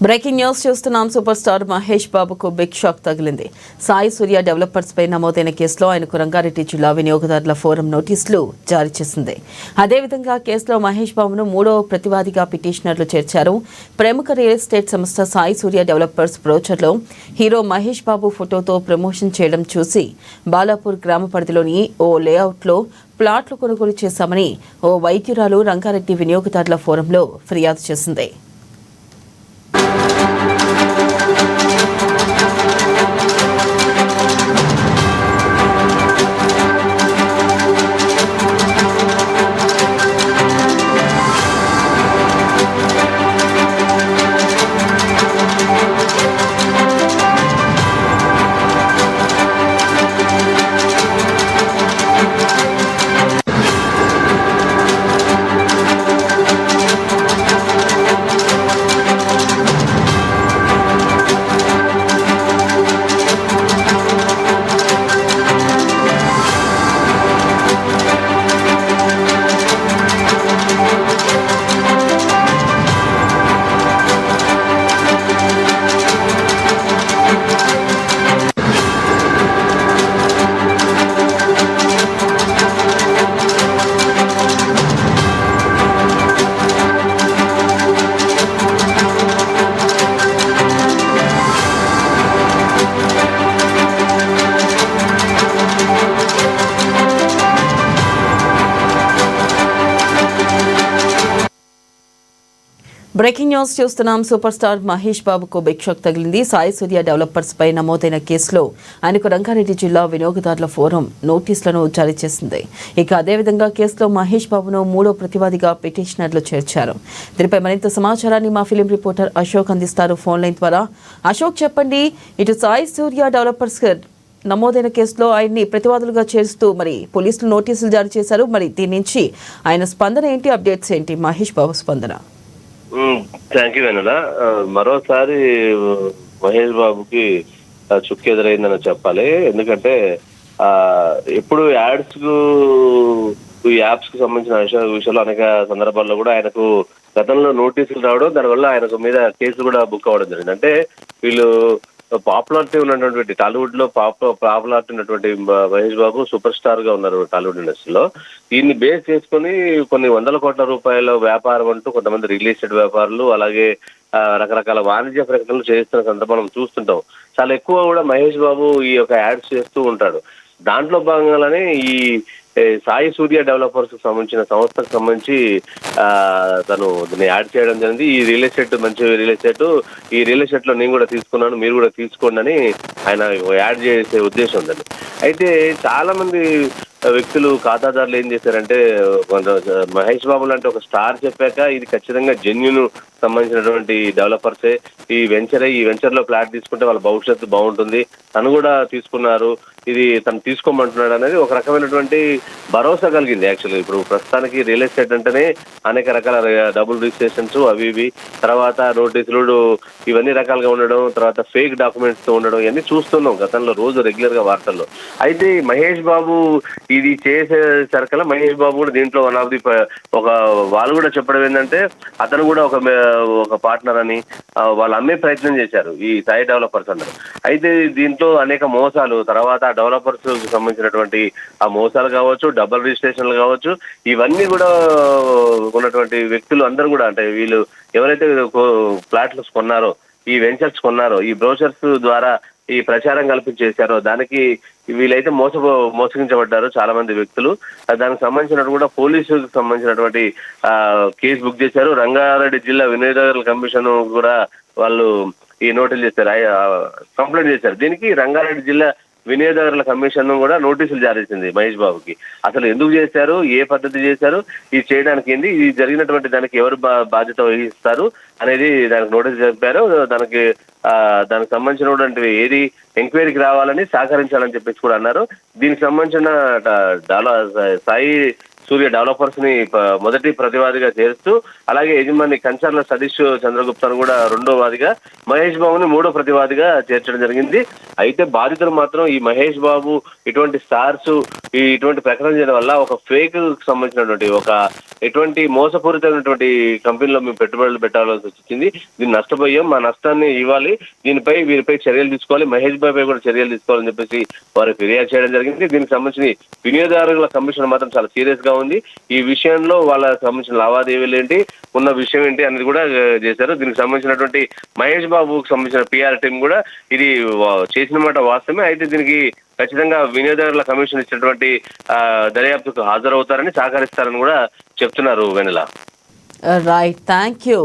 Breaking news చూస్తున్నాం. Super star Mahesh బాబుకు big shock తగిలింది. సాయి సూర్య డెవలపర్స్ పై నమోదైన కేసులో ఆయనకు రంగారెడ్డి జిల్లా వినియోగదారుల ఫోరం నోటీసులు జారీ చేసింది. అదేవిధంగా కేసులో మహేష్ బాబును మూడవ ప్రతివాదిగా పిటిషనర్లు చేర్చారు. ప్రముఖ రియల్ ఎస్టేట్ సంస్థ సాయి సూర్య డెవలపర్స్ బ్రోచర్లో హీరో మహేష్ బాబు ఫోటోతో ప్రమోషన్ చేయడం చూసి బాలాపూర్ గ్రామ పరిధిలోని ఓ లేఅవుట్లో ప్లాట్లు కొనుగోలు చేశామని ఓ వైద్యురాలు రంగారెడ్డి వినియోగదారుల ఫోరంలో ఫిర్యాదు చేసింది. బ్రేకింగ్ న్యూస్ చూస్తున్నాం. సూపర్ స్టార్ మహేష్ బాబుకు బిగ్ షాక్ తగిలింది. సాయి సూర్య డెవలపర్స్ పై నమోదైన కేసులో ఆయనకు రంగారెడ్డి జిల్లా వినియోగదారుల ఫోరం నోటీసులను జారీ చేసింది. ఇక అదేవిధంగా కేసులో మహేష్ బాబును మూడో ప్రతివాదిగా పిటిషనర్లు చేర్చారు. దీనిపై మరింత సమాచారాన్ని మా ఫిలిం రిపోర్టర్ అశోక్ అందిస్తారు ఫోన్ లైన్ ద్వారా. అశోక్, చెప్పండి, ఇటు సాయి సూర్య డెవలపర్స్ నమోదైన కేసులో ఆయన్ని ప్రతివాదులుగా చేరుస్తూ మరి పోలీసులు నోటీసులు జారీ చేశారు. మరి దీని నుంచి ఆయన స్పందన ఏంటి, అప్డేట్స్ ఏంటి, మహేష్ బాబు స్పందన? థ్యాంక్ యూ వెనుల. మరోసారి మహేష్ బాబుకి చుక్కెదురైందని చెప్పాలి. ఎందుకంటే ఎప్పుడు యాడ్స్ కు యాప్స్ కు సంబంధించిన విషయాలు అనేక సందర్భాల్లో కూడా ఆయనకు గతంలో నోటీసులు రావడం, దానివల్ల ఆయనకు మీద కేసులు కూడా బుక్ అవ్వడం జరిగింది. అంటే వీళ్ళు పాపులారిటీ ఉన్నటువంటి టాలీవుడ్ లో పాపులారిటీ ఉన్నటువంటి మహేష్ బాబు సూపర్ స్టార్ గా ఉన్నారు టాలీవుడ్ ఇండస్ట్రీలో. దీన్ని బేస్ చేసుకుని కొన్ని వందల కోట్ల రూపాయల వ్యాపారం అంటూ కొంతమంది రియల్ ఎస్టేట్ వ్యాపారులు, అలాగే రకరకాల వాణిజ్య ప్రకటనలు చేస్తున్న సందర్భం మనం చూస్తుంటాం. చాలా ఎక్కువ కూడా మహేష్ బాబు ఈ యొక్క యాడ్స్ చేస్తూ ఉంటాడు. దాంట్లో భాగంగానే ఈ సాయి సూర్య డెవలపర్స్ సంబంధించిన సంస్థకు సంబంధించి తను దీన్ని యాడ్ చేయడం జరిగింది. ఈ రియల్ ఎస్టేట్ మంచి రియల్ ఎస్టేట్, ఈ రియల్ ఎస్టేట్ లో నేను కూడా తీసుకున్నాను, మీరు కూడా తీసుకోండి అని ఆయన యాడ్ చేసే ఉద్దేశం ఉందండి. అయితే చాలా మంది వ్యక్తులు, ఖాతాదారులు ఏం చేశారంటే, మహేష్ బాబు లాంటి ఒక స్టార్ చెప్పాక ఇది ఖచ్చితంగా జెన్యూన్ సంబంధించినటువంటి డెవలపర్సే ఈ వెంచర్ లో ఫ్లాట్ తీసుకుంటే వాళ్ళ భవిష్యత్తు బాగుంటుంది, తను కూడా తీసుకున్నారు, ఇది తను తీసుకోమంటున్నాడు అనేది ఒక రకమైనటువంటి భరోసా కలిగింది. యాక్చువల్గా ఇప్పుడు ప్రస్తుతానికి రియల్ ఎస్టేట్ అంటేనే అనేక రకాల డబుల్ రిజిస్ట్రేషన్స్ అవి ఇవి, తర్వాత నోటీసులు ఇవన్నీ రకాలుగా ఉండడం, తర్వాత ఫేక్ డాక్యుమెంట్స్ తో ఉండడం, ఇవన్నీ చూస్తున్నాం గతంలో రోజు రెగ్యులర్ గా వార్తల్లో. అయితే మహేష్ బాబు ఇది చేసేసరికల్లా మహేష్ బాబు కూడా దీంట్లో వన్ ఆఫ్ ది ఒక వాళ్ళు కూడా చెప్పడం ఏంటంటే, అతను కూడా ఒక పార్ట్నర్ అని వాళ్ళు అమ్మే ప్రయత్నం చేశారు ఈ సాయి డెవలపర్స్ అందరూ. అయితే దీంట్లో అనేక మోసాలు, తర్వాత డెవలపర్స్ సంబంధించినటువంటి ఆ మోసాలు కావచ్చు, డబుల్ రిజిస్ట్రేషన్లు కావచ్చు, ఇవన్నీ కూడా ఉన్నటువంటి వ్యక్తులు అందరూ కూడా, అంటే వీళ్ళు ఎవరైతే ఫ్లాట్లు కొన్నారో, ఈ వెంచర్స్ కొన్నారో, ఈ బ్రోచర్స్ ద్వారా ఈ ప్రచారం కల్పించేశారో దానికి వీళ్ళైతే మోసగించబడ్డారు చాలా మంది వ్యక్తులు. దానికి సంబంధించినట్టు కూడా పోలీసులకు సంబంధించినటువంటి కేసు బుక్ చేశారు. రంగారెడ్డి జిల్లా వినియోగదారుల కమిషన్ కూడా వాళ్ళు ఈ నోటీసులు చేశారు, కంప్లైంట్ చేశారు. దీనికి రంగారెడ్డి జిల్లా వినియోగదారుల కమిషన్ కూడా నోటీసులు జారీ చేసింది మహేష్ బాబుకి. అసలు ఎందుకు చేశారు, ఏ పద్ధతి చేశారు, ఇది చేయడానికి ఏంది, ఇది జరిగినటువంటి దానికి ఎవరు బాధ్యత వహిస్తారు అనేది దానికి నోటీసు చెప్పారు. దానికి సంబంధించినటువంటి ఏది ఎంక్వైరీకి రావాలని సహకరించాలని చెప్పేసి కూడా అన్నారు. దీనికి సంబంధించిన సాయి సూర్య డెవలపర్స్ ని మొదటి ప్రతివాదిగా చేరుస్తూ, అలాగే యజమాని కంచర్ల సతీష్ చంద్రగుప్తాను కూడా రెండో వాదిగా, మహేష్ బాబుని మూడో ప్రతివాదిగా చేర్చడం జరిగింది. అయితే బాధితులు మాత్రం ఈ మహేష్ బాబు ఇటువంటి స్టార్స్ ఇటువంటి ప్రకటన చేయడం వల్ల ఒక ఫేక్ సంబంధించినటువంటి ఎటువంటి మోసపూరితమైనటువంటి కంపెనీలో మేము పెట్టుబడులు పెట్టాల్సి వచ్చింది. దీన్ని నష్టపోయాం, మా నష్టాన్ని ఇవ్వాలి, వీరిపై చర్యలు తీసుకోవాలి, మహేష్ బాబు కూడా చర్యలు తీసుకోవాలని చెప్పేసి వారు ఫిర్యాదు చేయడం జరిగింది. దీనికి సంబంధించి వినియోగదారుల కమిషన్ మాత్రం చాలా సీరియస్ గా ఉంది. ఈ విషయంలో వాళ్ళకి సంబంధించిన లావాదేవీలు ఏంటి, ఉన్న విషయం ఏంటి అనేది కూడా చేశారు. దీనికి సంబంధించినటువంటి మహేష్ బాబుకు సంబంధించిన పిఆర్ టీం కూడా ఇది చేసిన మాట వాస్తవమే, అయితే దీనికి ఖచ్చితంగా వినియోగదారుల కమిషన్ ఇచ్చినటువంటి దర్యాప్తుకు హాజరవుతారని, సహకరిస్తారని కూడా చెప్తున్నారు వెన్నెల. Right, thank you.